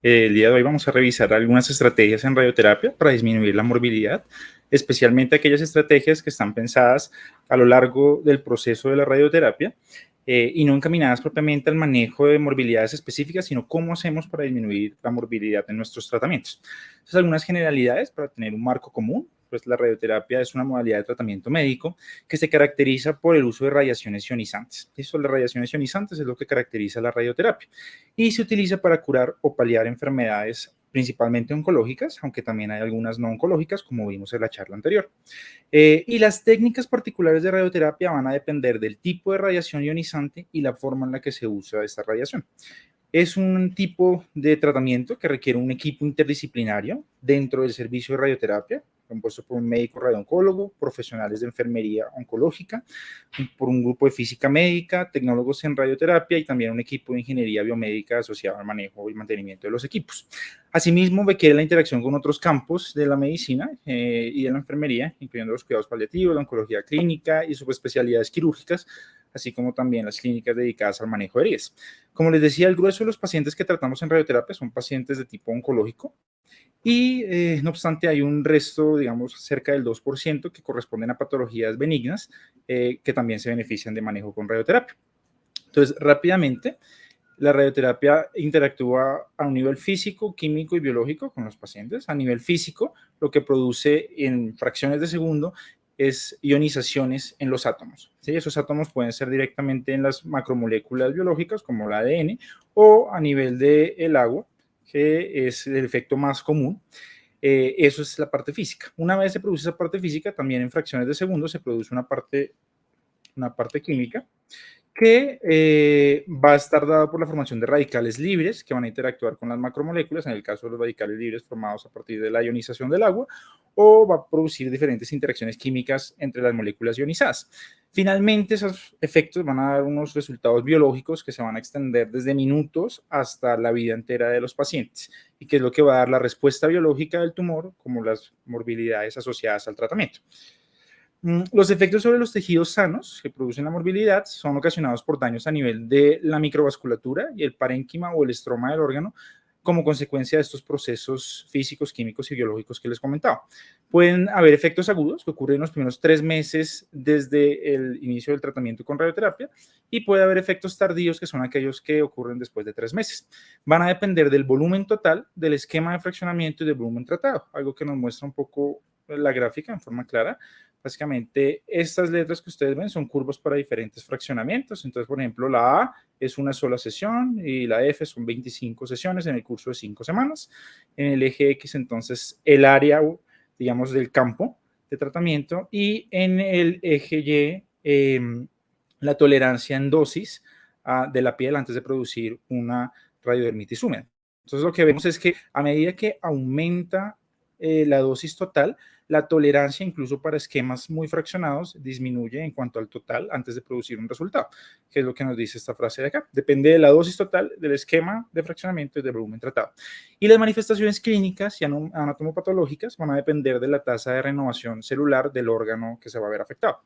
El día de hoy vamos a revisar algunas estrategias en radioterapia para disminuir la morbilidad, especialmente aquellas estrategias que están pensadas a lo largo del proceso de la radioterapia y no encaminadas propiamente al manejo de morbilidades específicas, sino cómo hacemos para disminuir la morbilidad en nuestros tratamientos. Entonces, algunas generalidades para tener un marco común. Pues la radioterapia es una modalidad de tratamiento médico que se caracteriza por el uso de radiaciones ionizantes. Eso, las radiaciones ionizantes es lo que caracteriza la radioterapia y se utiliza para curar o paliar enfermedades principalmente oncológicas, aunque también hay algunas no oncológicas, como vimos en la charla anterior. Y las técnicas particulares de radioterapia van a depender del tipo de radiación ionizante y la forma en la que se usa esta radiación. Es un tipo de tratamiento que requiere un equipo interdisciplinario dentro del servicio de radioterapia, compuesto por un médico radiooncólogo, profesionales de enfermería oncológica, por un grupo de física médica, tecnólogos en radioterapia y también un equipo de ingeniería biomédica asociado al manejo y mantenimiento de los equipos. Asimismo, requiere la interacción con otros campos de la medicina y de la enfermería, incluyendo los cuidados paliativos, la oncología clínica y subespecialidades quirúrgicas, así como también las clínicas dedicadas al manejo de heridas. Como les decía, el grueso de los pacientes que tratamos en radioterapia son pacientes de tipo oncológico y no obstante hay un resto, digamos, cerca del 2% que corresponden a patologías benignas que también se benefician de manejo con radioterapia. Entonces, rápidamente, la radioterapia interactúa a un nivel físico, químico y biológico con los pacientes. A nivel físico, lo que produce en fracciones de segundo es ionizaciones en los átomos. ¿Sí? Esos átomos pueden ser directamente en las macromoléculas biológicas, como el ADN, o a nivel del agua, que es el efecto más común. Eso es la parte física. Una vez se produce esa parte física, también en fracciones de segundo se produce una parte química que va a estar dado por la formación de radicales libres que van a interactuar con las macromoléculas, en el caso de los radicales libres formados a partir de la ionización del agua, o va a producir diferentes interacciones químicas entre las moléculas ionizadas. Finalmente, esos efectos van a dar unos resultados biológicos que se van a extender desde minutos hasta la vida entera de los pacientes, y que es lo que va a dar la respuesta biológica del tumor, como las morbilidades asociadas al tratamiento. Los efectos sobre los tejidos sanos que producen la morbilidad son ocasionados por daños a nivel de la microvasculatura y el parénquima o el estroma del órgano como consecuencia de estos procesos físicos, químicos y biológicos que les comentaba. Pueden haber efectos agudos que ocurren en los primeros 3 meses desde el inicio del tratamiento con radioterapia y puede haber efectos tardíos que son aquellos que ocurren después de 3 meses. Van a depender del volumen total, del esquema de fraccionamiento y del volumen tratado, algo que nos muestra un poco la gráfica en forma clara. Básicamente, estas letras que ustedes ven son curvas para diferentes fraccionamientos. Entonces, por ejemplo, la A es una sola sesión y la F son 25 sesiones en el curso de 5 semanas. En el eje X, entonces, el área, digamos, del campo de tratamiento, y en el eje Y, la tolerancia en dosis de la piel antes de producir una radiodermitis húmeda. Entonces, lo que vemos es que a medida que aumenta la dosis total, la tolerancia incluso para esquemas muy fraccionados disminuye en cuanto al total antes de producir un resultado, que es lo que nos dice esta frase de acá. Depende de la dosis total, del esquema de fraccionamiento y del volumen tratado. Y las manifestaciones clínicas y anatomopatológicas van a depender de la tasa de renovación celular del órgano que se va a ver afectado.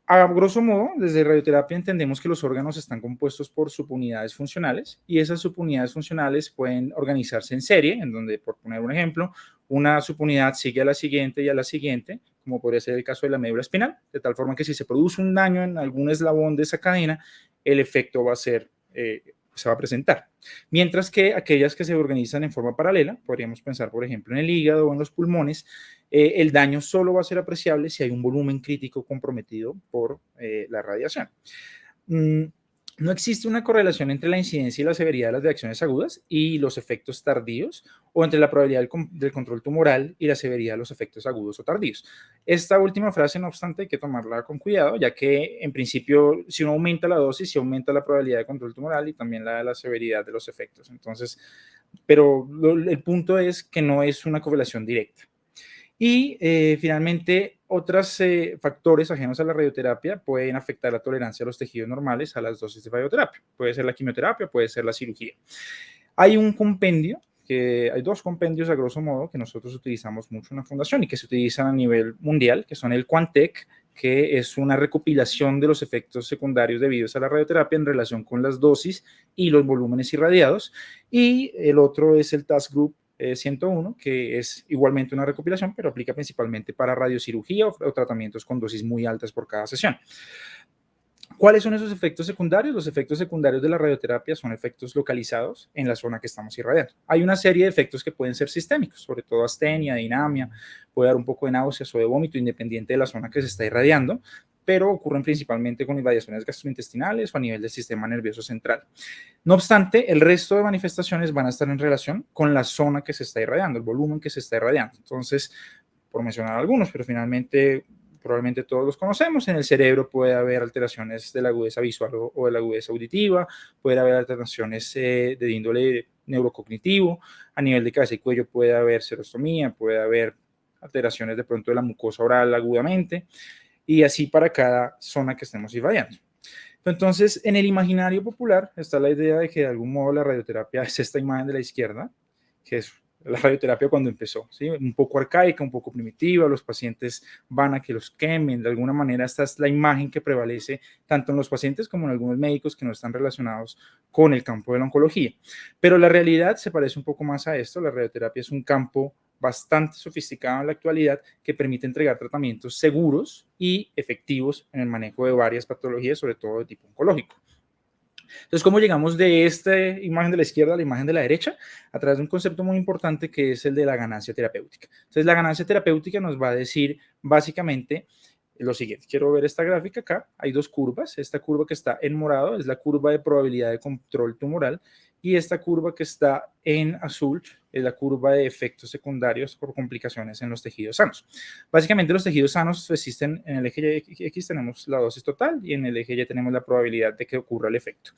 A grosso modo, desde radioterapia entendemos que los órganos están compuestos por subunidades funcionales y esas subunidades funcionales pueden organizarse en serie, en donde, por poner un ejemplo, una subunidad sigue a la siguiente y a la siguiente, como podría ser el caso de la médula espinal, de tal forma que si se produce un daño en algún eslabón de esa cadena, el efecto va a ser, se va a presentar. Mientras que aquellas que se organizan en forma paralela, podríamos pensar, por ejemplo, en el hígado o en los pulmones, el daño solo va a ser apreciable si hay un volumen crítico comprometido por la radiación. No existe una correlación entre la incidencia y la severidad de las reacciones agudas y los efectos tardíos, o entre la probabilidad del control tumoral y la severidad de los efectos agudos o tardíos. Esta última frase, no obstante, hay que tomarla con cuidado, ya que en principio, si uno aumenta la dosis, sí aumenta la probabilidad de control tumoral y también la severidad de los efectos. Entonces, pero el punto es que no es una correlación directa. Y finalmente, otros factores ajenos a la radioterapia pueden afectar la tolerancia de los tejidos normales a las dosis de radioterapia. Puede ser la quimioterapia, puede ser la cirugía. Hay hay dos compendios a grosso modo que nosotros utilizamos mucho en la fundación y que se utilizan a nivel mundial, que son el Quantec, que es una recopilación de los efectos secundarios debidos a la radioterapia en relación con las dosis y los volúmenes irradiados. Y el otro es el Task Group 101, que es igualmente una recopilación, pero aplica principalmente para radiocirugía o tratamientos con dosis muy altas por cada sesión. ¿Cuáles son esos efectos secundarios? Los efectos secundarios de la radioterapia son efectos localizados en la zona que estamos irradiando. Hay una serie de efectos que pueden ser sistémicos, sobre todo astenia, dinamia, puede dar un poco de náuseas o de vómito independiente de la zona que se está irradiando, pero ocurren principalmente con irradiaciones gastrointestinales o a nivel del sistema nervioso central. No obstante, el resto de manifestaciones van a estar en relación con la zona que se está irradiando, el volumen que se está irradiando. Entonces, por mencionar algunos, pero finalmente probablemente todos los conocemos. En el cerebro puede haber alteraciones de la agudeza visual o de la agudeza auditiva, puede haber alteraciones de índole neurocognitivo, a nivel de cabeza y cuello puede haber serostomía, puede haber alteraciones de pronto de la mucosa oral agudamente, y así para cada zona que estemos irradiando. Entonces, en el imaginario popular está la idea de que de algún modo la radioterapia es esta imagen de la izquierda, que es la radioterapia cuando empezó, ¿sí? Un poco arcaica, un poco primitiva, los pacientes van a que los quemen, de alguna manera esta es la imagen que prevalece tanto en los pacientes como en algunos médicos que no están relacionados con el campo de la oncología. Pero la realidad se parece un poco más a esto, la radioterapia es un campo bastante sofisticado en la actualidad que permite entregar tratamientos seguros y efectivos en el manejo de varias patologías, sobre todo de tipo oncológico. Entonces, ¿cómo llegamos de esta imagen de la izquierda a la imagen de la derecha? A través de un concepto muy importante que es el de la ganancia terapéutica. Entonces, la ganancia terapéutica nos va a decir básicamente lo siguiente. Quiero ver esta gráfica acá. Hay dos curvas. Esta curva que está en morado es la curva de probabilidad de control tumoral y esta curva que está en azul es la curva de efectos secundarios por complicaciones en los tejidos sanos. Básicamente los tejidos sanos existen en el eje X tenemos la dosis total y en el eje Y tenemos la probabilidad de que ocurra el efecto.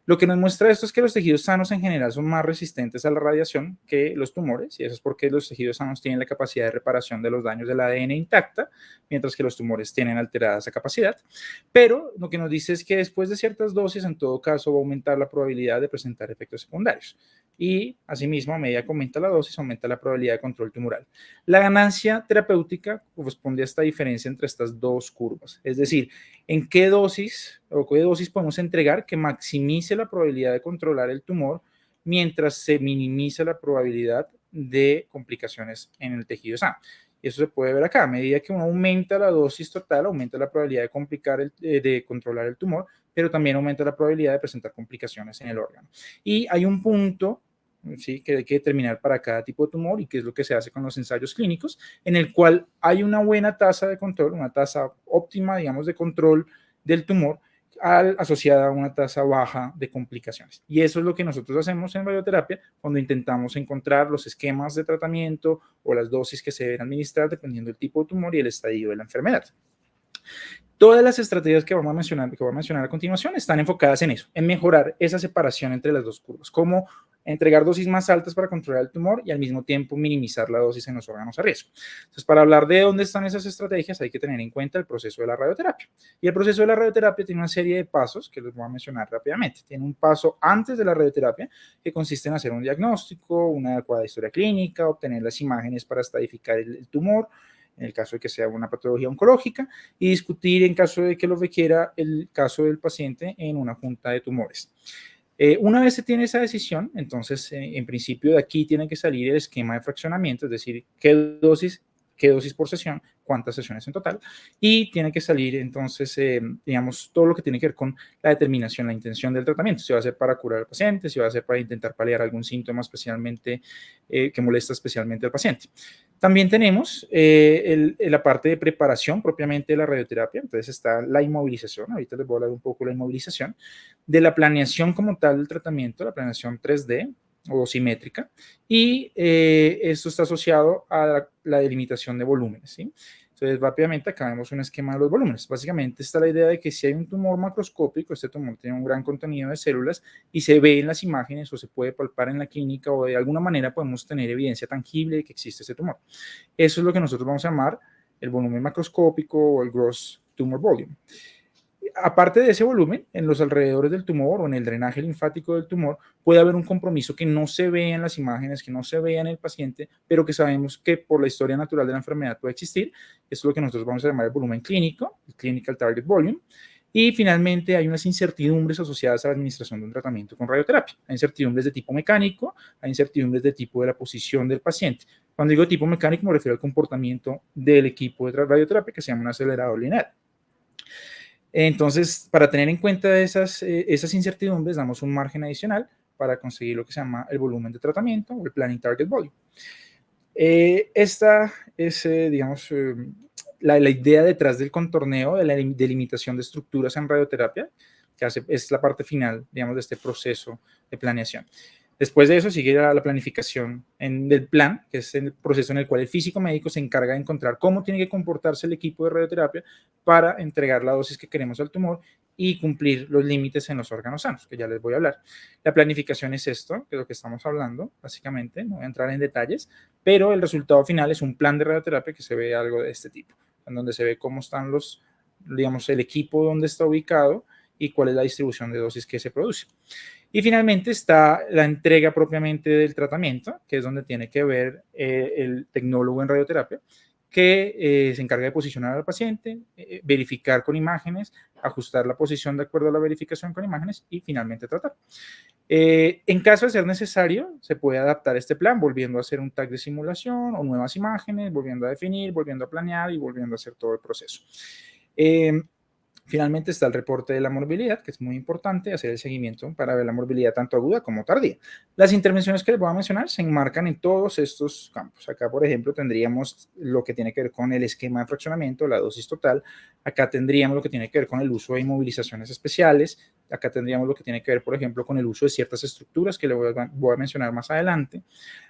Lo que nos muestra esto es que los tejidos sanos en general son más resistentes a la radiación que los tumores, y eso es porque los tejidos sanos tienen la capacidad de reparación de los daños del ADN intacta, mientras que los tumores tienen alterada esa capacidad. Pero lo que nos dice es que después de ciertas dosis, en todo caso, va a aumentar la probabilidad de presentar efectos secundarios. Y asimismo, a medida que aumenta la dosis, aumenta la probabilidad de control tumoral. La ganancia terapéutica corresponde a esta diferencia entre estas dos curvas, es decir, en qué dosis o qué dosis podemos entregar que maximice la probabilidad de controlar el tumor mientras se minimiza la probabilidad de complicaciones en el tejido sano. Y eso se puede ver acá. A medida que uno aumenta la dosis total, aumenta la probabilidad de controlar el tumor, pero también aumenta la probabilidad de presentar complicaciones en el órgano. Y hay un punto, ¿sí?, que hay que determinar para cada tipo de tumor y que es lo que se hace con los ensayos clínicos, en el cual hay una buena tasa de control, una tasa óptima, digamos, de control del tumor asociada a una tasa baja de complicaciones. Y eso es lo que nosotros hacemos en radioterapia cuando intentamos encontrar los esquemas de tratamiento o las dosis que se deben administrar dependiendo del tipo de tumor y el estadio de la enfermedad. Todas las estrategias que voy a mencionar a continuación están enfocadas en eso, en mejorar esa separación entre las dos curvas, cómo entregar dosis más altas para controlar el tumor y al mismo tiempo minimizar la dosis en los órganos a riesgo. Entonces, para hablar de dónde están esas estrategias, hay que tener en cuenta el proceso de la radioterapia. Y el proceso de la radioterapia tiene una serie de pasos que les voy a mencionar rápidamente. Tiene un paso antes de la radioterapia que consiste en hacer un diagnóstico, una adecuada historia clínica, obtener las imágenes para estadificar el tumor, en el caso de que sea una patología oncológica, y discutir en caso de que lo requiera el caso del paciente en una junta de tumores. Una vez se tiene esa decisión, entonces en principio de aquí tiene que salir el esquema de fraccionamiento, es decir, qué dosis por sesión, cuántas sesiones en total, y tiene que salir entonces, digamos, todo lo que tiene que ver con la determinación, la intención del tratamiento, si va a ser para curar al paciente, si va a ser para intentar paliar algún síntoma especialmente que molesta especialmente al paciente. También tenemos la parte de preparación propiamente de la radioterapia, entonces está la inmovilización, ahorita les voy a hablar un poco de la inmovilización, de la planeación como tal del tratamiento, la planeación 3D, o simétrica, y esto está asociado a la delimitación de volúmenes, ¿sí? Entonces, rápidamente acá vemos un esquema de los volúmenes. Básicamente está la idea de que si hay un tumor macroscópico, este tumor tiene un gran contenido de células y se ve en las imágenes o se puede palpar en la clínica o de alguna manera podemos tener evidencia tangible de que existe este tumor. Eso es lo que nosotros vamos a llamar el volumen macroscópico o el gross tumor volume. Aparte de ese volumen, en los alrededores del tumor o en el drenaje linfático del tumor puede haber un compromiso que no se ve en las imágenes, que no se ve en el paciente, pero que sabemos que por la historia natural de la enfermedad puede existir. Esto es lo que nosotros vamos a llamar el volumen clínico, el Clinical Target Volume. Y finalmente hay unas incertidumbres asociadas a la administración de un tratamiento con radioterapia. Hay incertidumbres de tipo mecánico, hay incertidumbres de tipo de la posición del paciente. Cuando digo tipo mecánico me refiero al comportamiento del equipo de radioterapia que se llama un acelerador lineal. Entonces, para tener en cuenta esas incertidumbres, damos un margen adicional para conseguir lo que se llama el volumen de tratamiento o el Planning Target Volume. Esta es, digamos, la idea detrás del contorneo, de la delimitación de estructuras en radioterapia, que es la parte final, digamos, de este proceso de planeación. Después de eso sigue la planificación del plan, que es el proceso en el cual el físico médico se encarga de encontrar cómo tiene que comportarse el equipo de radioterapia para entregar la dosis que queremos al tumor y cumplir los límites en los órganos sanos, que ya les voy a hablar. La planificación es esto, que es lo que estamos hablando, básicamente, no voy a entrar en detalles, pero el resultado final es un plan de radioterapia que se ve algo de este tipo, en donde se ve cómo están digamos, el equipo donde está ubicado y cuál es la distribución de dosis que se produce. Y finalmente está la entrega propiamente del tratamiento, que es donde tiene que ver el tecnólogo en radioterapia, que se encarga de posicionar al paciente, verificar con imágenes, ajustar la posición de acuerdo a la verificación con imágenes y finalmente tratar. En caso de ser necesario, se puede adaptar este plan volviendo a hacer un tag de simulación o nuevas imágenes, volviendo a definir, volviendo a planear y volviendo a hacer todo el proceso. Finalmente está el reporte de la morbilidad, que es muy importante hacer el seguimiento para ver la morbilidad tanto aguda como tardía. Las intervenciones que les voy a mencionar se enmarcan en todos estos campos. Acá, por ejemplo, tendríamos lo que tiene que ver con el esquema de fraccionamiento, la dosis total. Acá tendríamos lo que tiene que ver con el uso de inmovilizaciones especiales. Acá tendríamos lo que tiene que ver, por ejemplo, con el uso de ciertas estructuras que les voy a mencionar más adelante.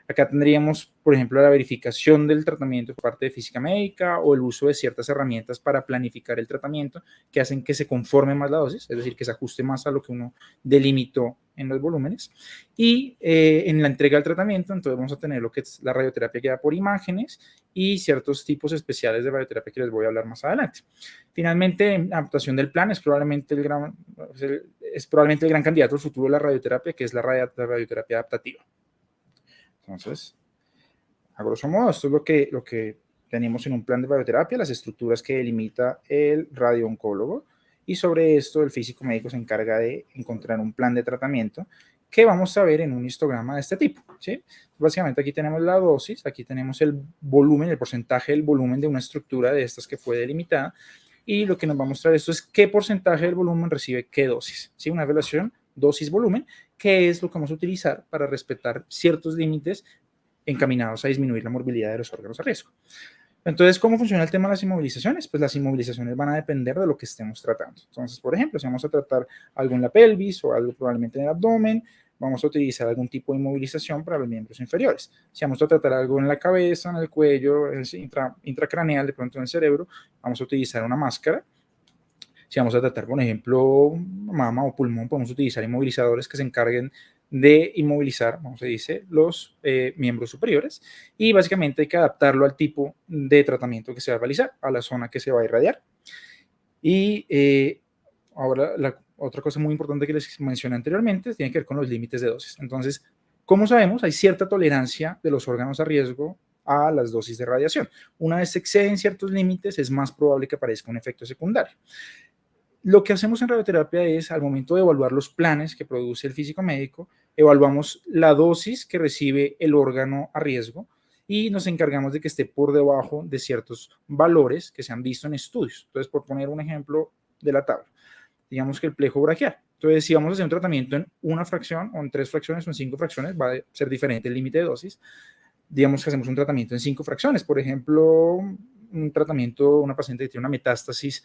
Acá tendríamos, por ejemplo, la verificación del tratamiento por parte de física médica o el uso de ciertas herramientas para planificar el tratamiento que hacen que se conforme más la dosis, es decir, que se ajuste más a lo que uno delimitó en los volúmenes. Y en la entrega del tratamiento, entonces vamos a tener lo que es la radioterapia guiada por imágenes y ciertos tipos especiales de radioterapia que les voy a hablar más adelante. Finalmente, la adaptación del plan es probablemente el gran candidato al futuro de la radioterapia, que es la radioterapia adaptativa. Entonces, a grosso modo, esto es lo que tenemos en un plan de radioterapia, las estructuras que delimita el radiooncólogo, y sobre esto el físico médico se encarga de encontrar un plan de tratamiento que vamos a ver en un histograma de este tipo, ¿sí? Básicamente aquí tenemos la dosis, aquí tenemos el volumen, el porcentaje del volumen de una estructura de estas que fue delimitada, y lo que nos va a mostrar esto es qué porcentaje del volumen recibe qué dosis, ¿sí? Una relación dosis-volumen, que es lo que vamos a utilizar para respetar ciertos límites encaminados a disminuir la morbilidad de los órganos a riesgo. Entonces, ¿cómo funciona el tema de las inmovilizaciones? Pues las inmovilizaciones van a depender de lo que estemos tratando. Entonces, por ejemplo, si vamos a tratar algo en la pelvis o algo probablemente en el abdomen, vamos a utilizar algún tipo de inmovilización para los miembros inferiores. Si vamos a tratar algo en la cabeza, en el cuello, intracraneal, de pronto en el cerebro, vamos a utilizar una máscara. Si vamos a tratar, por ejemplo, mama o pulmón, podemos utilizar inmovilizadores que se encarguen de inmovilizar, como se dice, los miembros superiores, y básicamente hay que adaptarlo al tipo de tratamiento que se va a realizar, a la zona que se va a irradiar. Y ahora la otra cosa muy importante que les mencioné anteriormente tiene que ver con los límites de dosis. Entonces, como sabemos, hay cierta tolerancia de los órganos a riesgo a las dosis de radiación. Una vez se exceden ciertos límites, es más probable que aparezca un efecto secundario. Lo que hacemos en radioterapia es, al momento de evaluar los planes que produce el físico médico, evaluamos la dosis que recibe el órgano a riesgo y nos encargamos de que esté por debajo de ciertos valores que se han visto en estudios. Entonces, por poner un ejemplo de la tabla, digamos que el plejo braquial. Entonces, si vamos a hacer un tratamiento en una fracción o en 3 fracciones o en 5 fracciones, va a ser diferente el límite de dosis. Digamos que hacemos un tratamiento en 5 fracciones. Por ejemplo, un tratamiento, una paciente que tiene una metástasis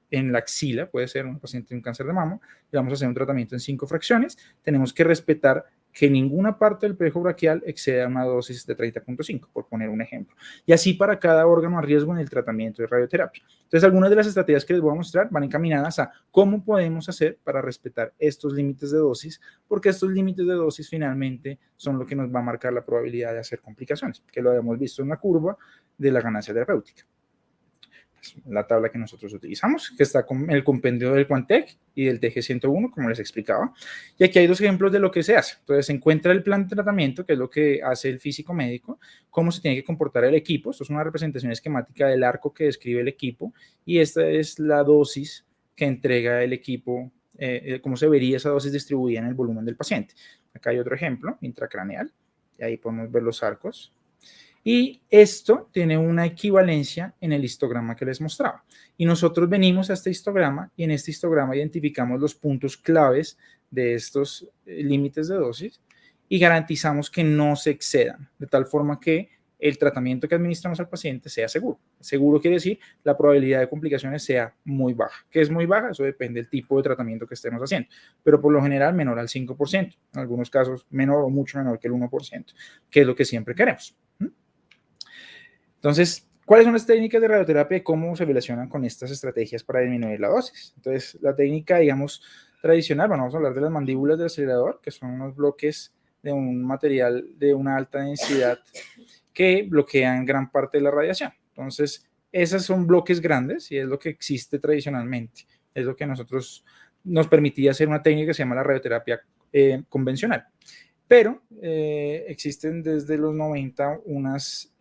en la axila, puede ser un paciente de un cáncer de mama, y vamos a hacer un tratamiento en 5 fracciones, tenemos que respetar que ninguna parte del plejo braquial exceda una dosis de 30.5, por poner un ejemplo. Y así para cada órgano a riesgo en el tratamiento de radioterapia. Entonces, algunas de las estrategias que les voy a mostrar van encaminadas a cómo podemos hacer para respetar estos límites de dosis, porque estos límites de dosis finalmente son lo que nos va a marcar la probabilidad de hacer complicaciones, que lo habíamos visto en la curva de la ganancia terapéutica. es la tabla que nosotros utilizamos, que está con el compendio del Quantec y del TG101, como les explicaba. Y aquí hay dos ejemplos de lo que se hace. Entonces, se encuentra el plan de tratamiento, que es lo que hace el físico médico, cómo se tiene que comportar el equipo. Esto es una representación esquemática del arco que describe el equipo, y esta es la dosis que entrega el equipo, cómo se vería esa dosis distribuida en el volumen del paciente. Acá hay otro ejemplo, intracraneal, y ahí podemos ver los arcos. Y esto tiene una equivalencia en el histograma que les mostraba. Y nosotros venimos a este histograma y en este histograma identificamos los puntos claves de estos límites de dosis y garantizamos que no se excedan, de tal forma que el tratamiento que administramos al paciente sea seguro. Seguro quiere decir la probabilidad de complicaciones sea muy baja. ¿Qué es muy baja? Eso depende del tipo de tratamiento que estemos haciendo, pero por lo general menor al 5%, en algunos casos menor o mucho menor que el 1%, que es lo que siempre queremos. Entonces, ¿cuáles son las técnicas de radioterapia y cómo se relacionan con estas estrategias para disminuir la dosis? Entonces, la técnica, digamos, tradicional, bueno, vamos a hablar de las mandíbulas del acelerador, que son unos bloques de un material de una alta densidad que bloquean gran parte de la radiación. Entonces, esos son bloques grandes y es lo que existe tradicionalmente. Es lo que nos permitía hacer una técnica que se llama la radioterapia convencional. Pero existen desde los 90 unas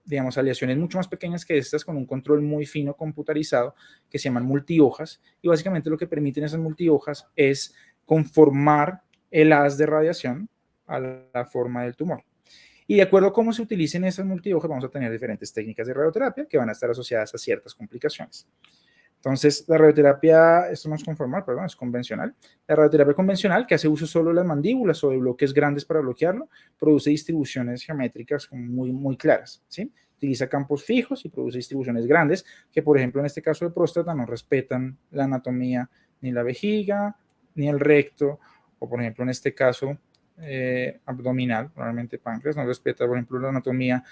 digamos, aleaciones mucho más pequeñas que estas, con un control muy fino computarizado, que se llaman multihojas, y básicamente lo que permiten esas multihojas es conformar el haz de radiación a la forma del tumor. Y de acuerdo a cómo se utilicen esas multihojas, vamos a tener diferentes técnicas de radioterapia que van a estar asociadas a ciertas complicaciones. Entonces, la radioterapia, esto no es conformal, perdón, es convencional. La radioterapia convencional, que hace uso solo de las mandíbulas o de bloques grandes para bloquearlo, produce distribuciones geométricas muy, muy claras, ¿sí? Utiliza campos fijos y produce distribuciones grandes, que por ejemplo en este caso de próstata no respetan la anatomía ni la vejiga, ni el recto, o por ejemplo en este caso abdominal, probablemente páncreas, no respeta por ejemplo la anatomía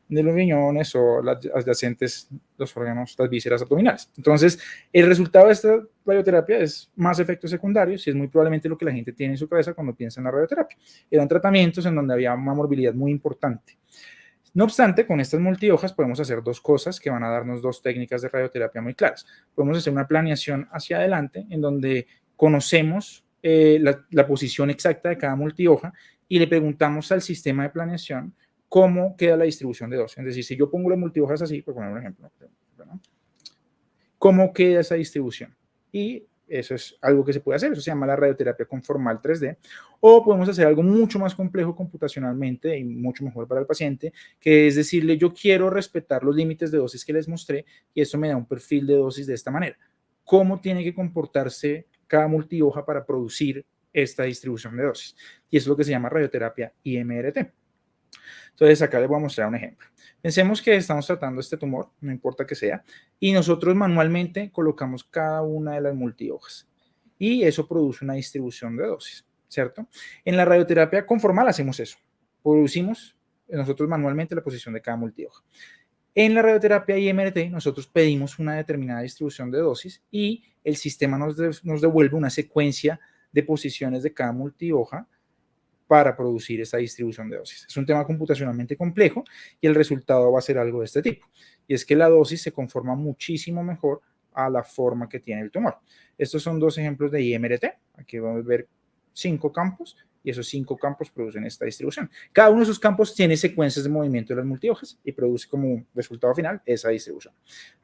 de los riñones o las adyacentes, los órganos, las vísceras abdominales. Entonces, el resultado de esta radioterapia es más efectos secundarios y es muy probablemente lo que la gente tiene en su cabeza cuando piensa en la radioterapia. Eran tratamientos en donde había una morbilidad muy importante. No obstante, con estas multihojas podemos hacer dos cosas que van a darnos dos técnicas de radioterapia muy claras. Podemos hacer una planeación hacia adelante en donde conocemos la posición exacta de cada multihoja y le preguntamos al sistema de planeación cómo queda la distribución de dosis. Es decir, si yo pongo las multihojas así, por poner un ejemplo, ¿no? ¿Cómo queda esa distribución? Y eso es algo que se puede hacer, eso se llama la radioterapia conformal 3D, o podemos hacer algo mucho más complejo computacionalmente y mucho mejor para el paciente, que es decirle, yo quiero respetar los límites de dosis que les mostré y eso me da un perfil de dosis de esta manera. ¿Cómo tiene que comportarse cada multihoja para producir esta distribución de dosis? Y eso es lo que se llama radioterapia IMRT. Entonces, acá les voy a mostrar un ejemplo. Pensemos que estamos tratando este tumor, no importa que sea, y nosotros manualmente colocamos cada una de las multihojas. Y eso produce una distribución de dosis, ¿cierto? En la radioterapia conformal hacemos eso. Producimos nosotros manualmente la posición de cada multihoja. En la radioterapia IMRT, nosotros pedimos una determinada distribución de dosis y el sistema nos devuelve una secuencia de posiciones de cada multihoja para producir esta distribución de dosis. Es un tema computacionalmente complejo y el resultado va a ser algo de este tipo. Y es que la dosis se conforma muchísimo mejor a la forma que tiene el tumor. Estos son dos ejemplos de IMRT. Aquí vamos a ver 5 campos y esos 5 campos producen esta distribución. Cada uno de esos campos tiene secuencias de movimiento de las multihojas y produce como resultado final esa distribución.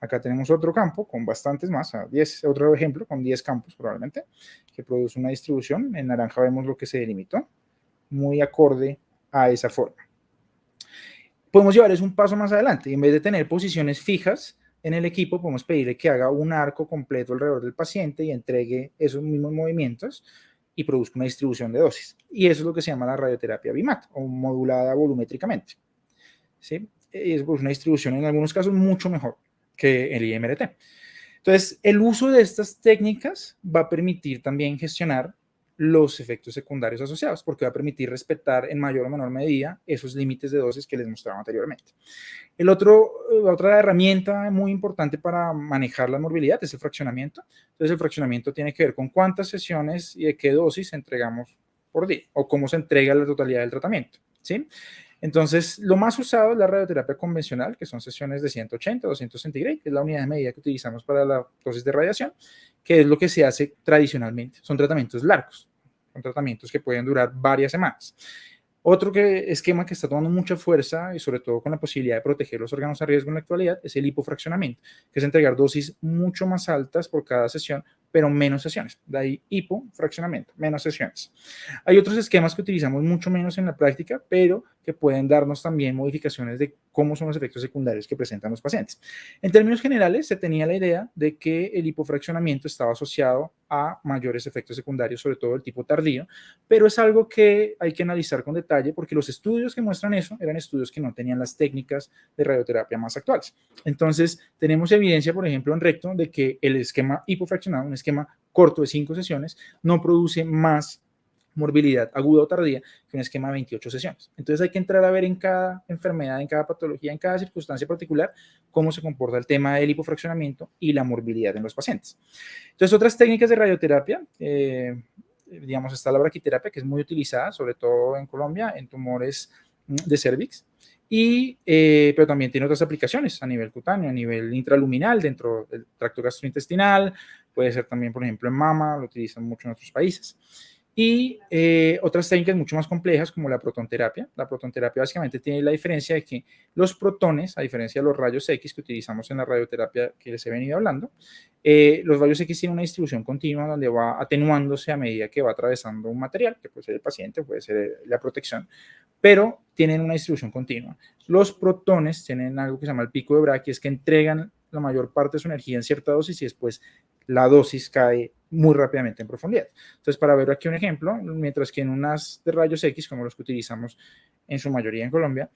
Acá tenemos otro campo con bastantes más, 10, otro ejemplo con 10 campos probablemente, que produce una distribución. En naranja vemos lo que se delimitó, muy acorde a esa forma. Podemos llevar eso un paso más adelante y en vez de tener posiciones fijas en el equipo, podemos pedirle que haga un arco completo alrededor del paciente y entregue esos mismos movimientos y produzca una distribución de dosis. Y eso es lo que se llama la radioterapia BIMAT o modulada volumétricamente. ¿Sí? Es una distribución en algunos casos mucho mejor que el IMRT. Entonces, el uso de estas técnicas va a permitir también gestionar los efectos secundarios asociados, porque va a permitir respetar en mayor o menor medida esos límites de dosis que les mostraba anteriormente. Otra herramienta muy importante para manejar la morbilidad es el fraccionamiento. Entonces, el fraccionamiento tiene que ver con cuántas sesiones y de qué dosis entregamos por día, o cómo se entrega la totalidad del tratamiento, ¿sí? Entonces, lo más usado es la radioterapia convencional, que son sesiones de 180 o 200 centígrados, que es la unidad de medida que utilizamos para la dosis de radiación, que es lo que se hace tradicionalmente. Son tratamientos largos, son tratamientos que pueden durar varias semanas. Otro esquema que está tomando mucha fuerza y sobre todo con la posibilidad de proteger los órganos a riesgo en la actualidad es el hipofraccionamiento, que es entregar dosis mucho más altas por cada sesión, pero menos sesiones. De ahí hipofraccionamiento, menos sesiones. Hay otros esquemas que utilizamos mucho menos en la práctica, pero que pueden darnos también modificaciones de cómo son los efectos secundarios que presentan los pacientes. En términos generales, se tenía la idea de que el hipofraccionamiento estaba asociado a mayores efectos secundarios, sobre todo del tipo tardío, pero es algo que hay que analizar con detalle porque los estudios que muestran eso eran estudios que no tenían las técnicas de radioterapia más actuales. Entonces, tenemos evidencia, por ejemplo, en recto, de que el esquema hipofraccionado, un esquema corto de 5 sesiones, no produce más morbilidad aguda o tardía que un esquema de 28 sesiones. Entonces hay que entrar a ver en cada enfermedad, en cada patología, en cada circunstancia particular, cómo se comporta el tema del hipofraccionamiento y la morbilidad en los pacientes. Entonces, otras técnicas de radioterapia, digamos, está la braquiterapia, que es muy utilizada, sobre todo en Colombia, en tumores de cervix, pero también tiene otras aplicaciones a nivel cutáneo, a nivel intraluminal, dentro del tracto gastrointestinal, puede ser también, por ejemplo, en mama, lo utilizan mucho en otros países. Y otras técnicas mucho más complejas como la protonterapia. La protonterapia básicamente tiene la diferencia de que los protones, a diferencia de los rayos X que utilizamos en la radioterapia que les he venido hablando, los rayos X tienen una distribución continua donde va atenuándose a medida que va atravesando un material, que puede ser el paciente, puede ser la protección, pero tienen una distribución continua. Los protones tienen algo que se llama el pico de Bragg, que es que entregan la mayor parte de su energía en cierta dosis y después la dosis cae muy rápidamente en profundidad. Entonces, para ver aquí un ejemplo, mientras que en unas de rayos X, como los que utilizamos en su mayoría en Colombia,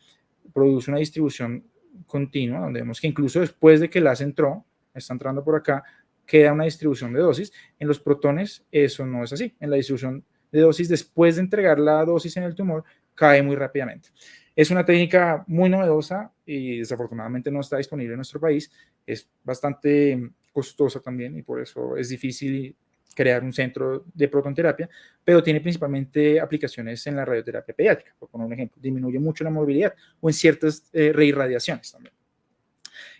produce una distribución continua, donde vemos que incluso después de que el láser entró, está entrando por acá, queda una distribución de dosis. En los protones eso no es así. En la distribución de dosis, después de entregar la dosis en el tumor, cae muy rápidamente. Es una técnica muy novedosa y desafortunadamente no está disponible en nuestro país. Es bastante costosa también y por eso es difícil crear un centro de protonterapia, pero tiene principalmente aplicaciones en la radioterapia pediátrica, por poner un ejemplo. Disminuye mucho la movilidad o en ciertas reirradiaciones también.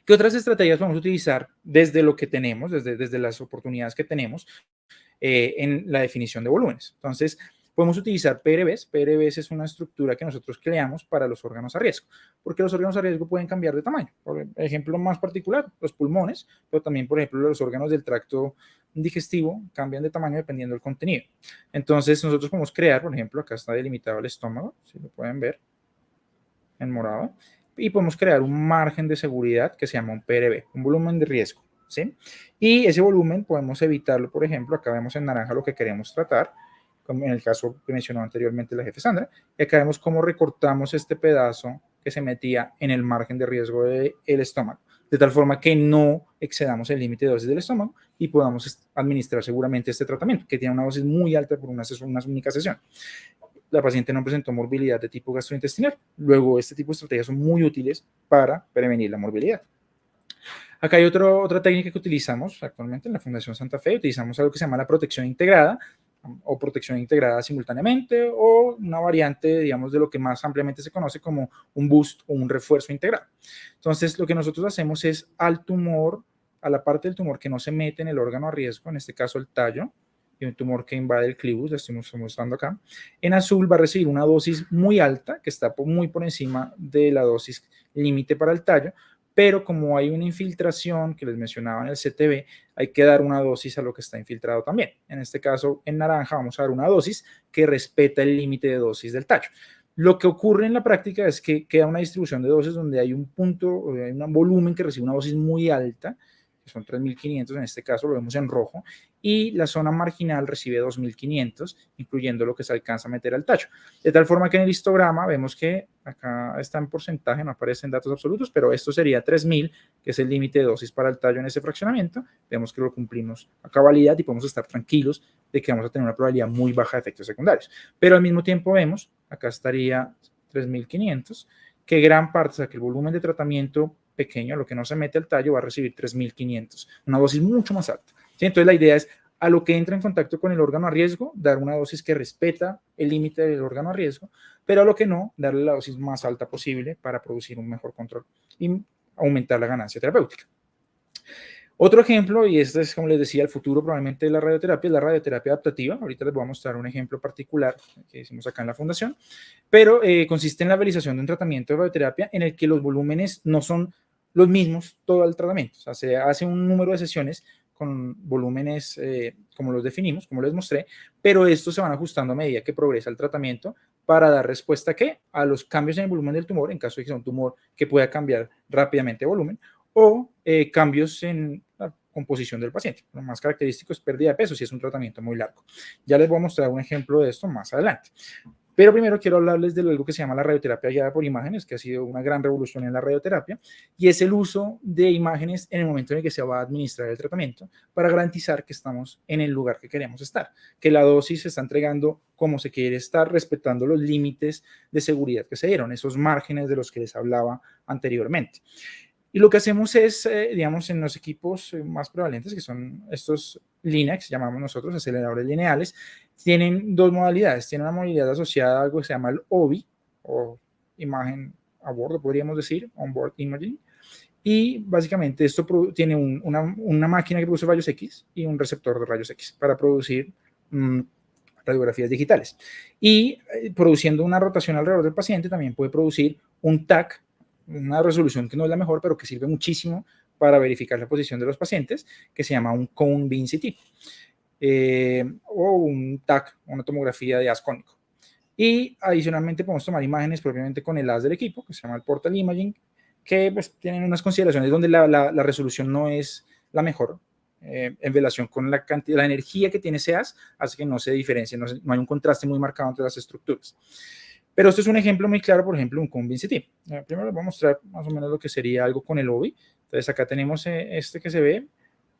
¿Qué otras estrategias podemos utilizar desde lo que tenemos, desde las oportunidades que tenemos en la definición de volúmenes? Entonces, podemos utilizar PRBs. PRBs es una estructura que nosotros creamos para los órganos a riesgo, porque los órganos a riesgo pueden cambiar de tamaño. Por ejemplo, más particular, los pulmones, pero también, por ejemplo, los órganos del tracto digestivo cambian de tamaño dependiendo del contenido. Entonces, nosotros podemos crear, por ejemplo, acá está delimitado el estómago, si lo pueden ver en morado, y podemos crear un margen de seguridad que se llama un PRB, un volumen de riesgo, ¿sí? Y ese volumen podemos evitarlo, por ejemplo, acá vemos en naranja lo que queremos tratar, como en el caso que mencionó anteriormente la jefe Sandra, y acá vemos cómo recortamos este pedazo que se metía en el margen de riesgo del estómago, de tal forma que no excedamos el límite de dosis del estómago y podamos administrar seguramente este tratamiento, que tiene una dosis muy alta por una única sesión. La paciente no presentó morbilidad de tipo gastrointestinal. Luego, este tipo de estrategias son muy útiles para prevenir la morbilidad. Acá hay otra técnica que utilizamos actualmente en la Fundación Santa Fe. Utilizamos algo que se llama la protección integrada o protección integrada simultáneamente o una variante, digamos, de lo que más ampliamente se conoce como un boost o un refuerzo integrado. Entonces, lo que nosotros hacemos es al tumor, a la parte del tumor que no se mete en el órgano a riesgo, en este caso el tallo, y un tumor que invade el clivus, lo estoy mostrando acá. En azul va a recibir una dosis muy alta, que está muy por encima de la dosis límite para el tallo, pero como hay una infiltración que les mencionaba en el CTB, hay que dar una dosis a lo que está infiltrado también. En este caso, en naranja, vamos a dar una dosis que respeta el límite de dosis del tallo. Lo que ocurre en la práctica es que queda una distribución de dosis donde hay un punto, hay un volumen que recibe una dosis muy alta, que son 3.500, en este caso lo vemos en rojo, y la zona marginal recibe 2.500, incluyendo lo que se alcanza a meter al tallo. De tal forma que en el histograma vemos que acá está en porcentaje, no aparecen datos absolutos, pero esto sería 3.000, que es el límite de dosis para el tallo en ese fraccionamiento. Vemos que lo cumplimos a cabalidad y podemos estar tranquilos de que vamos a tener una probabilidad muy baja de efectos secundarios. Pero al mismo tiempo vemos, acá estaría 3.500, que gran parte, o sea, que el volumen de tratamiento pequeño, lo que no se mete al tallo, va a recibir 3.500, una dosis mucho más alta. ¿Sí? Entonces la idea es a lo que entra en contacto con el órgano a riesgo, dar una dosis que respeta el límite del órgano a riesgo, pero a lo que no, darle la dosis más alta posible para producir un mejor control y aumentar la ganancia terapéutica. Otro ejemplo, y este es, como les decía, el futuro probablemente de la radioterapia, es la radioterapia adaptativa. Ahorita les voy a mostrar un ejemplo particular que hicimos acá en la fundación, pero consiste en la realización de un tratamiento de radioterapia en el que los volúmenes no son los mismos todo el tratamiento. O sea, se hace un número de sesiones con volúmenes como los definimos, como les mostré, pero estos se van ajustando a medida que progresa el tratamiento para dar respuesta ¿qué? A los cambios en el volumen del tumor, en caso de que sea un tumor que pueda cambiar rápidamente de volumen, o cambios en la composición del paciente. Lo más característico es pérdida de peso si es un tratamiento muy largo. Ya les voy a mostrar un ejemplo de esto más adelante. Pero primero quiero hablarles de algo que se llama la radioterapia guiada por imágenes, que ha sido una gran revolución en la radioterapia, y es el uso de imágenes en el momento en el que se va a administrar el tratamiento para garantizar que estamos en el lugar que queremos estar, que la dosis se está entregando como se quiere estar, respetando los límites de seguridad que se dieron, esos márgenes de los que les hablaba anteriormente. Y lo que hacemos es, digamos, en los equipos más prevalentes, que son estos Linux, llamamos nosotros aceleradores lineales, tienen dos modalidades. Tienen una modalidad asociada a algo que se llama el OBI, o imagen a bordo, podríamos decir, on-board imaging. Y básicamente esto tiene una máquina que produce rayos X y un receptor de rayos X para producir radiografías digitales. Y produciendo una rotación alrededor del paciente, también puede producir un TAC, una resolución que no es la mejor, pero que sirve muchísimo para verificar la posición de los pacientes, que se llama un cone beam CT, o un TAC, una tomografía de haz cónico. Y adicionalmente podemos tomar imágenes propiamente con el haz del equipo, que se llama el portal imaging, que pues tienen unas consideraciones donde la resolución no es la mejor, en relación con la cantidad, la energía que tiene ese haz, hace que no se diferencie, no hay un contraste muy marcado entre las estructuras. Pero esto es un ejemplo muy claro, por ejemplo, un cone beam CT. Primero les voy a mostrar más o menos lo que sería algo con el OBI. Entonces acá tenemos este que se ve,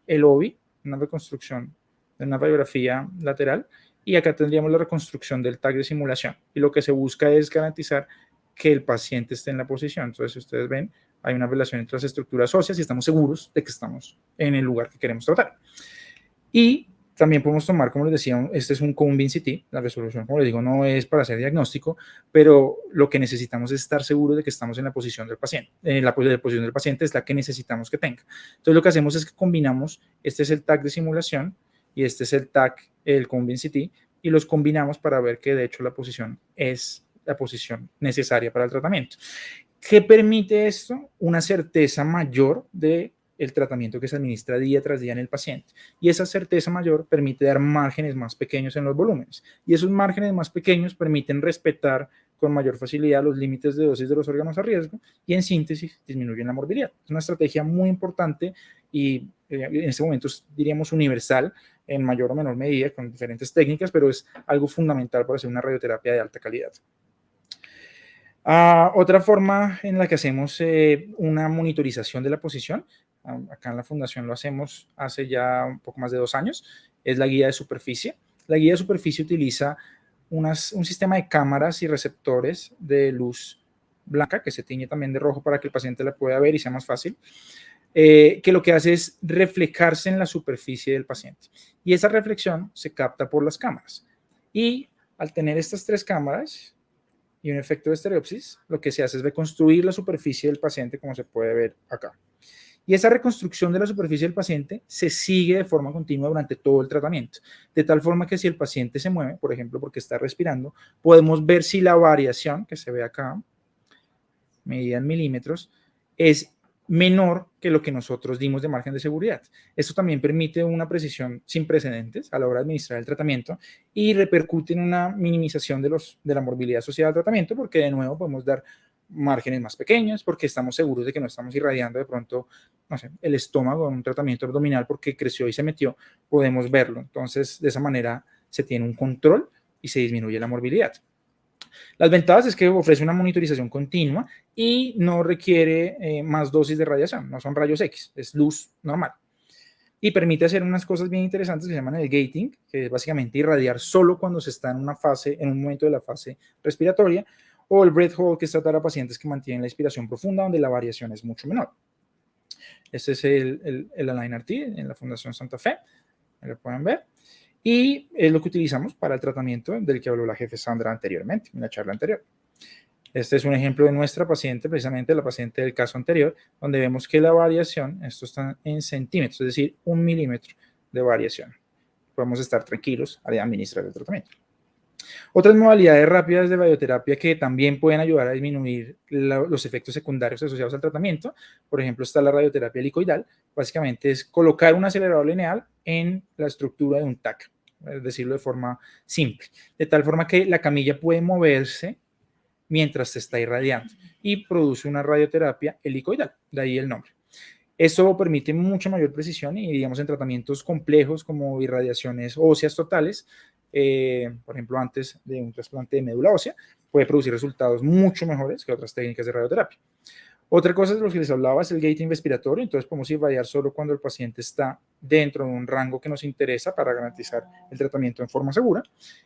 el OBI, una reconstrucción de una radiografía lateral, y acá tendríamos la reconstrucción del TAC de simulación. Y lo que se busca es garantizar que el paciente esté en la posición. Entonces, si ustedes ven, hay una relación entre las estructuras óseas y estamos seguros de que estamos en el lugar que queremos tratar. Y también podemos tomar, como les decía, este es un cone beam CT, la resolución, como les digo, no es para hacer diagnóstico, pero lo que necesitamos es estar seguros de que estamos en la posición del paciente. La posición del paciente es la que necesitamos que tenga. Entonces, lo que hacemos es que combinamos, este es el TAC de simulación y este es el TAC, el cone beam CT, y los combinamos para ver que de hecho la posición es la posición necesaria para el tratamiento. ¿Qué permite esto? Una certeza mayor de el tratamiento que se administra día tras día en el paciente. Y esa certeza mayor permite dar márgenes más pequeños en los volúmenes. Y esos márgenes más pequeños permiten respetar con mayor facilidad los límites de dosis de los órganos a riesgo y, en síntesis, disminuyen la morbilidad. Es una estrategia muy importante y en este momento diríamos universal en mayor o menor medida con diferentes técnicas, pero es algo fundamental para hacer una radioterapia de alta calidad. Otra forma en la que hacemos una monitorización de la posición, acá en la fundación lo hacemos hace ya un poco más de 2 años, es la guía de superficie. La guía de superficie utiliza un sistema de cámaras y receptores de luz blanca que se tiñe también de rojo para que el paciente la pueda ver y sea más fácil, que lo que hace es reflejarse en la superficie del paciente. Y esa reflexión se capta por las cámaras. Y al tener estas 3 cámaras y un efecto de estereopsis, lo que se hace es reconstruir la superficie del paciente, como se puede ver acá. Y esa reconstrucción de la superficie del paciente se sigue de forma continua durante todo el tratamiento, de tal forma que si el paciente se mueve, por ejemplo, porque está respirando, podemos ver si la variación que se ve acá, medida en milímetros, es menor que lo que nosotros dimos de margen de seguridad. Esto también permite una precisión sin precedentes a la hora de administrar el tratamiento y repercute en una minimización de la morbilidad asociada al tratamiento, porque de nuevo podemos dar márgenes más pequeños, porque estamos seguros de que no estamos irradiando de pronto, no sé, el estómago en un tratamiento abdominal porque creció y se metió, podemos verlo. Entonces, de esa manera se tiene un control y se disminuye la morbilidad. Las ventajas es que ofrece una monitorización continua y no requiere más dosis de radiación, no son rayos X, es luz normal. Y permite hacer unas cosas bien interesantes que se llaman el gating, que es básicamente irradiar solo cuando se está en una fase, en un momento de la fase respiratoria, o el breath hold, que es tratar a pacientes que mantienen la inspiración profunda, donde la variación es mucho menor. Este es el Align RT en la Fundación Santa Fe. ahí lo pueden ver, y es lo que utilizamos para el tratamiento del que habló la jefe Sandra anteriormente, en la charla anterior. Este es un ejemplo de nuestra paciente, precisamente la paciente del caso anterior, donde vemos que la variación, esto está en centímetros, es decir, 1 milímetro de variación. Podemos estar tranquilos al administrar el tratamiento. Otras modalidades rápidas de radioterapia que también pueden ayudar a disminuir los efectos secundarios asociados al tratamiento, por ejemplo, está la radioterapia helicoidal. Básicamente es colocar un acelerador lineal en la estructura de un TAC, es decirlo de forma simple, de tal forma que la camilla puede moverse mientras se está irradiando y produce una radioterapia helicoidal, de ahí el nombre. Eso permite mucha mayor precisión y, digamos, en tratamientos complejos como irradiaciones óseas totales, por ejemplo, antes de un trasplante de médula ósea, puede producir resultados mucho mejores que otras técnicas de radioterapia. Otra cosa de lo que les hablaba es el gating respiratorio, entonces podemos irradiar solo cuando el paciente está dentro de un rango que nos interesa para garantizar el tratamiento en forma segura.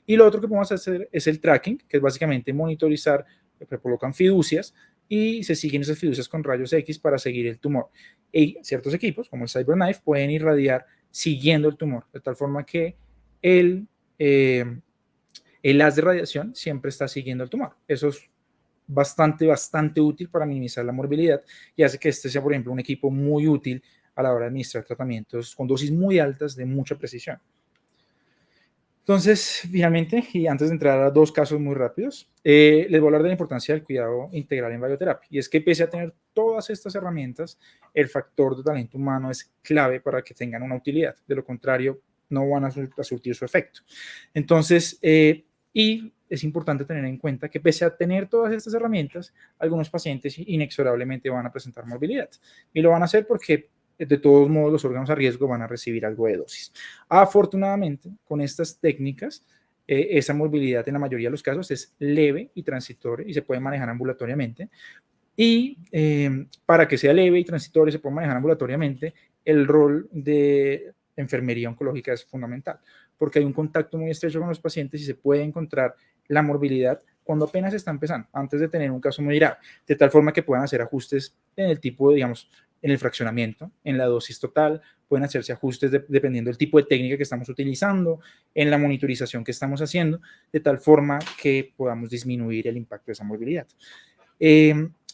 Y lo otro que podemos hacer es el tracking, que es básicamente monitorizar, se colocan fiducias y se siguen esas fiducias con rayos X para seguir el tumor. Y ciertos equipos, como el CyberKnife, pueden irradiar siguiendo el tumor, de tal forma que el haz de radiación siempre está siguiendo el tumor. Eso es bastante útil para minimizar la morbilidad y hace que este sea, por ejemplo, un equipo muy útil a la hora de administrar tratamientos con dosis muy altas de mucha precisión. Entonces, finalmente, y antes de entrar a dos casos muy rápidos, les voy a hablar de la importancia del cuidado integral en radioterapia. Y es que pese a tener todas estas herramientas, el factor de talento humano es clave para que tengan una utilidad. De lo contrario, no van a surtir su efecto. Entonces, y es importante tener en cuenta que pese a tener todas estas herramientas, algunos pacientes inexorablemente van a presentar morbilidad. Y lo van a hacer porque de todos modos los órganos a riesgo van a recibir algo de dosis. Afortunadamente, con estas técnicas, esa morbilidad en la mayoría de los casos es leve y transitoria y se puede manejar ambulatoriamente. Y para que sea leve y transitorio y se pueda manejar ambulatoriamente, el rol de enfermería oncológica es fundamental, porque hay un contacto muy estrecho con los pacientes y se puede encontrar la morbilidad cuando apenas está empezando, antes de tener un caso muy grave, de tal forma que puedan hacer ajustes en el tipo, digamos, en el fraccionamiento, en la dosis total, pueden hacerse ajustes dependiendo del tipo de técnica que estamos utilizando, en la monitorización que estamos haciendo, de tal forma que podamos disminuir el impacto de esa morbilidad.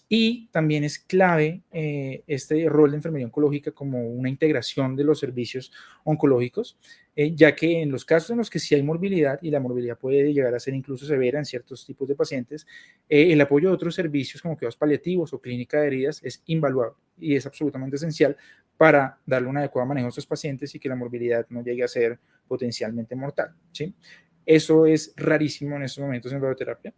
Y también es clave este rol de enfermería oncológica como una integración de los servicios oncológicos, ya que en los casos en los que sí hay morbilidad, y la morbilidad puede llegar a ser incluso severa en ciertos tipos de pacientes, el apoyo de otros servicios como cuidados paliativos o clínica de heridas es invaluable y es absolutamente esencial para darle un adecuado manejo a estos pacientes y que la morbilidad no llegue a ser potencialmente mortal, ¿sí? Eso es rarísimo en estos momentos en radioterapia,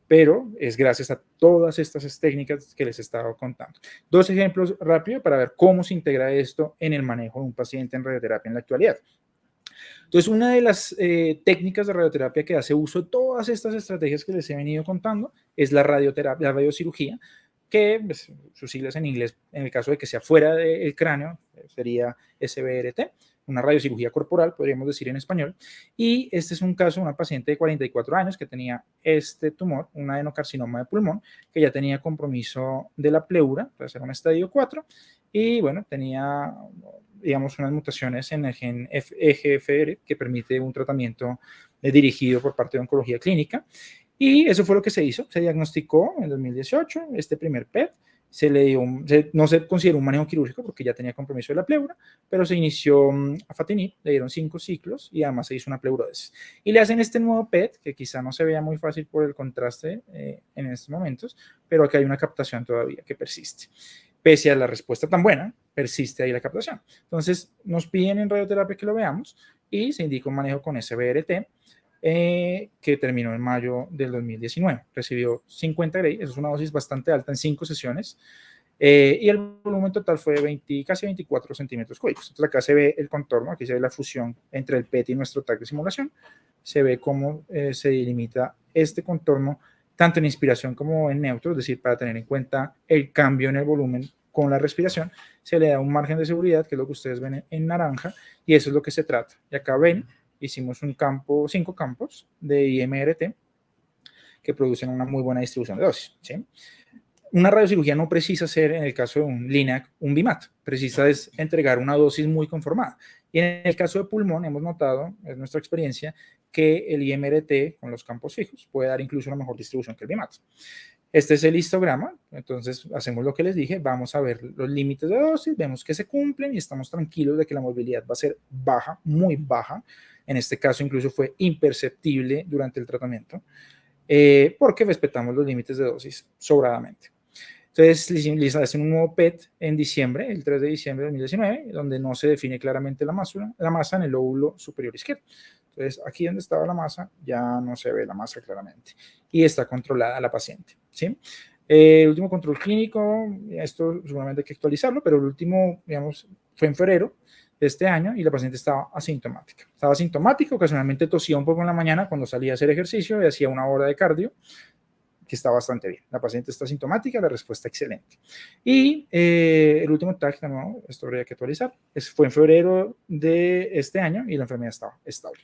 pero es gracias a todas estas técnicas que les he estado contando. Dos ejemplos rápidos para ver cómo se integra esto en el manejo de un paciente en radioterapia en la actualidad. Entonces, una de las técnicas de radioterapia que hace uso de todas estas estrategias que les he venido contando es la radioterapia, la radiocirugía, que pues, sus siglas en inglés, en el caso de que sea fuera del cráneo, sería SBRT, una radiocirugía corporal, podríamos decir en español. Y este es un caso de una paciente de 44 años que tenía este tumor, un adenocarcinoma de pulmón, que ya tenía compromiso de la pleura, puede ser un estadio 4, y bueno, tenía, digamos, unas mutaciones en el gen EGFR que permite un tratamiento dirigido por parte de oncología clínica. Y eso fue lo que se hizo. Se diagnosticó en 2018 este primer PET. Se le dio no se consideró un manejo quirúrgico porque ya tenía compromiso de la pleura, pero se inició afatinib, le dieron 5 ciclos y además se hizo una pleurodesis. Y le hacen este nuevo PET, que quizá no se vea muy fácil por el contraste en estos momentos, pero aquí hay una captación todavía que persiste. Pese a la respuesta tan buena, persiste ahí la captación. Entonces, nos piden en radioterapia que lo veamos y se indica un manejo con SBRT, que terminó en mayo del 2019. Recibió 50 Gray, eso es una dosis bastante alta en 5 sesiones, y el volumen total fue casi 24 centímetros cúbicos. Entonces acá se ve el contorno, aquí se ve la fusión entre el PET y nuestro TAC de simulación, se ve cómo se delimita este contorno tanto en inspiración como en neutro, es decir, para tener en cuenta el cambio en el volumen con la respiración, se le da un margen de seguridad, que es lo que ustedes ven en naranja, y eso es lo que se trata. Y acá ven, hicimos 5 campos de IMRT que producen una muy buena distribución de dosis, ¿sí? Una radiocirugía no precisa ser, en el caso de un LINAC, un BIMAT, precisa es entregar una dosis muy conformada. Y en el caso de pulmón hemos notado, es nuestra experiencia, que el IMRT con los campos fijos puede dar incluso una mejor distribución que el BIMAT. Este es el histograma, entonces hacemos lo que les dije, vamos a ver los límites de dosis, vemos que se cumplen y estamos tranquilos de que la movilidad va a ser baja, muy baja. En este caso incluso fue imperceptible durante el tratamiento, porque respetamos los límites de dosis sobradamente. Entonces, les hacen un nuevo PET en diciembre, el 3 de diciembre de 2019, donde no se define claramente la masa en el lóbulo superior izquierdo. Entonces, aquí donde estaba la masa, ya no se ve la masa claramente. Y está controlada la paciente, ¿sí? El último control clínico, esto seguramente hay que actualizarlo, pero el último, digamos, fue en febrero de este año y la paciente estaba asintomática. Estaba asintomática, ocasionalmente tosía un poco en la mañana cuando salía a hacer ejercicio y hacía una hora de cardio, que está bastante bien. La paciente está asintomática, la respuesta excelente. Y el último TAC, no, esto habría que actualizar, fue en febrero de este año y la enfermedad estaba estable.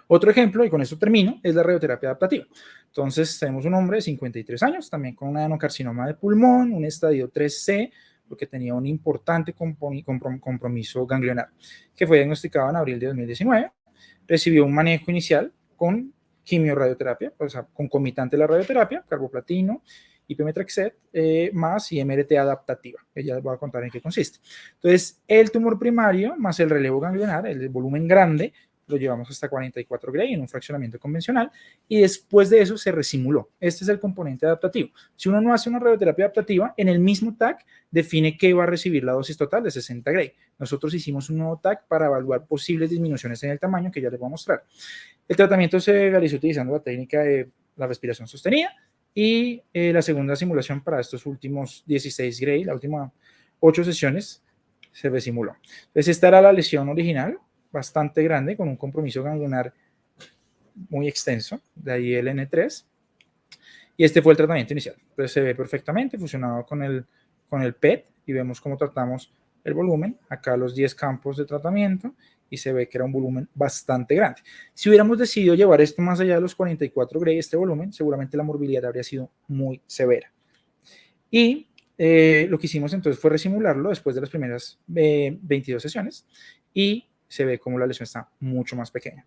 Otro ejemplo, y con esto termino, es la radioterapia adaptativa. Entonces, tenemos un hombre de 53 años, también con un adenocarcinoma de pulmón, un estadio 3C, porque tenía un importante compromiso ganglionar, que fue diagnosticado en abril de 2019. Recibió un manejo inicial con quimioradioterapia, o sea, concomitante a la radioterapia, carboplatino y pemetrexed, más IMRT adaptativa, que ya les voy a contar en qué consiste. Entonces, el tumor primario más el relevo ganglionar, el volumen grande, lo llevamos hasta 44 Gray en un fraccionamiento convencional y después de eso se resimuló. Este es el componente adaptativo. Si uno no hace una radioterapia adaptativa, en el mismo TAC define que va a recibir la dosis total de 60 Gray. Nosotros hicimos un nuevo TAC para evaluar posibles disminuciones en el tamaño que ya les voy a mostrar. El tratamiento se realizó utilizando la técnica de la respiración sostenida y la segunda simulación para estos últimos 16 Gray, la última 8 sesiones, se resimuló. Entonces, esta era la lesión original, bastante grande, con un compromiso ganglionar muy extenso, de ahí el N3, y este fue el tratamiento inicial. Entonces se ve perfectamente fusionado con el PET y vemos cómo tratamos el volumen, acá los 10 campos de tratamiento, y se ve que era un volumen bastante grande. Si hubiéramos decidido llevar esto más allá de los 44 Gray, este volumen, seguramente la morbilidad habría sido muy severa. Y lo que hicimos entonces fue resimularlo después de las primeras 22 sesiones y se ve como la lesión está mucho más pequeña,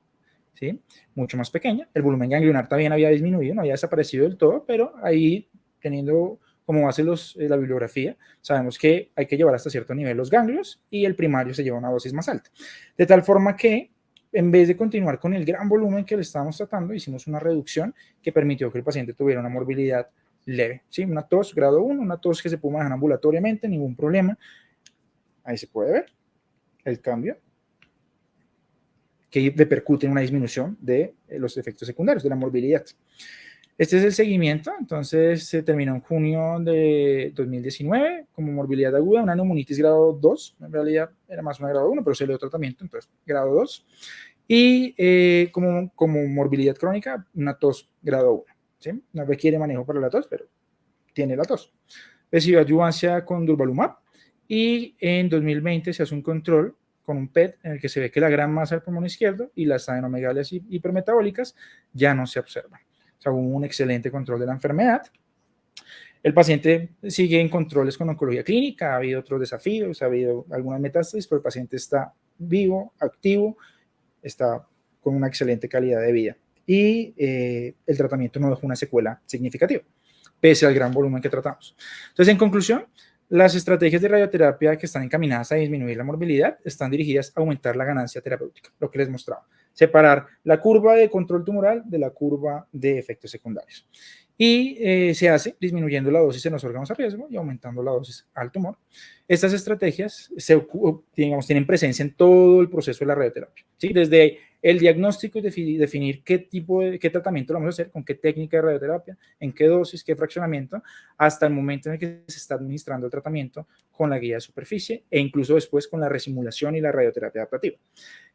¿sí? Mucho más pequeña. El volumen ganglionar también había disminuido, no había desaparecido del todo, pero ahí, teniendo como base la bibliografía, sabemos que hay que llevar hasta cierto nivel los ganglios y el primario se lleva una dosis más alta. De tal forma que, en vez de continuar con el gran volumen que le estábamos tratando, hicimos una reducción que permitió que el paciente tuviera una morbilidad leve, ¿sí? Una tos grado 1, una tos que se puede manejar ambulatoriamente, ningún problema. Ahí se puede ver el cambio que repercute en una disminución de los efectos secundarios, de la morbilidad. Este es el seguimiento, entonces se terminó en junio de 2019 como morbilidad aguda, una neumonitis grado 2, en realidad era más una grado 1, pero se le dio tratamiento, entonces grado 2, y como morbilidad crónica, una tos grado 1, ¿sí? No requiere manejo para la tos, pero tiene la tos. Recibió adyuvancia con durvalumab y en 2020 se hace un control con un PET en el que se ve que la gran masa del pulmón izquierdo y las adenomegalias hipermetabólicas ya no se observan. O sea, hubo un excelente control de la enfermedad. El paciente sigue en controles con oncología clínica, ha habido otros desafíos, ha habido algunas metástasis, pero el paciente está vivo, activo, está con una excelente calidad de vida. Y el tratamiento no dejó una secuela significativa, pese al gran volumen que tratamos. Entonces, en conclusión, las estrategias de radioterapia que están encaminadas a disminuir la morbilidad están dirigidas a aumentar la ganancia terapéutica, lo que les mostraba. Separar la curva de control tumoral de la curva de efectos secundarios. Y se hace disminuyendo la dosis en los órganos a riesgo y aumentando la dosis al tumor. Estas estrategias tienen presencia en todo el proceso de la radioterapia, ¿sí? Desde el diagnóstico y definir qué tratamiento lo vamos a hacer, con qué técnica de radioterapia, en qué dosis, qué fraccionamiento, hasta el momento en el que se está administrando el tratamiento con la guía de superficie e incluso después con la resimulación y la radioterapia adaptativa.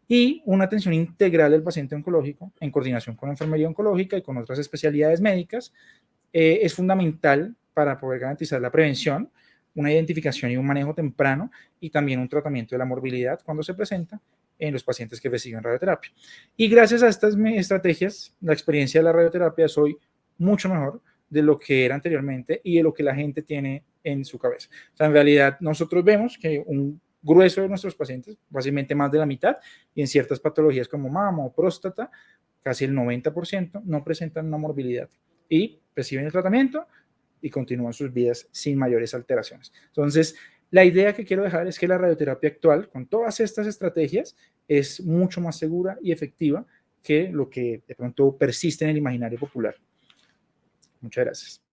Y una atención integral del paciente oncológico en coordinación con la enfermería oncológica y con otras especialidades médicas es fundamental para poder garantizar la prevención, una identificación y un manejo temprano y también un tratamiento de la morbilidad cuando se presenta en los pacientes que reciben radioterapia. Y gracias a estas estrategias, la experiencia de la radioterapia es hoy mucho mejor de lo que era anteriormente y de lo que la gente tiene en su cabeza. O sea, en realidad nosotros vemos que un grueso de nuestros pacientes, fácilmente más de la mitad, y en ciertas patologías como mama o próstata, casi el 90% no presentan una morbilidad y reciben el tratamiento y continúan sus vidas sin mayores alteraciones. Entonces, la idea que quiero dejar es que la radioterapia actual, con todas estas estrategias, es mucho más segura y efectiva que lo que de pronto persiste en el imaginario popular. Muchas gracias.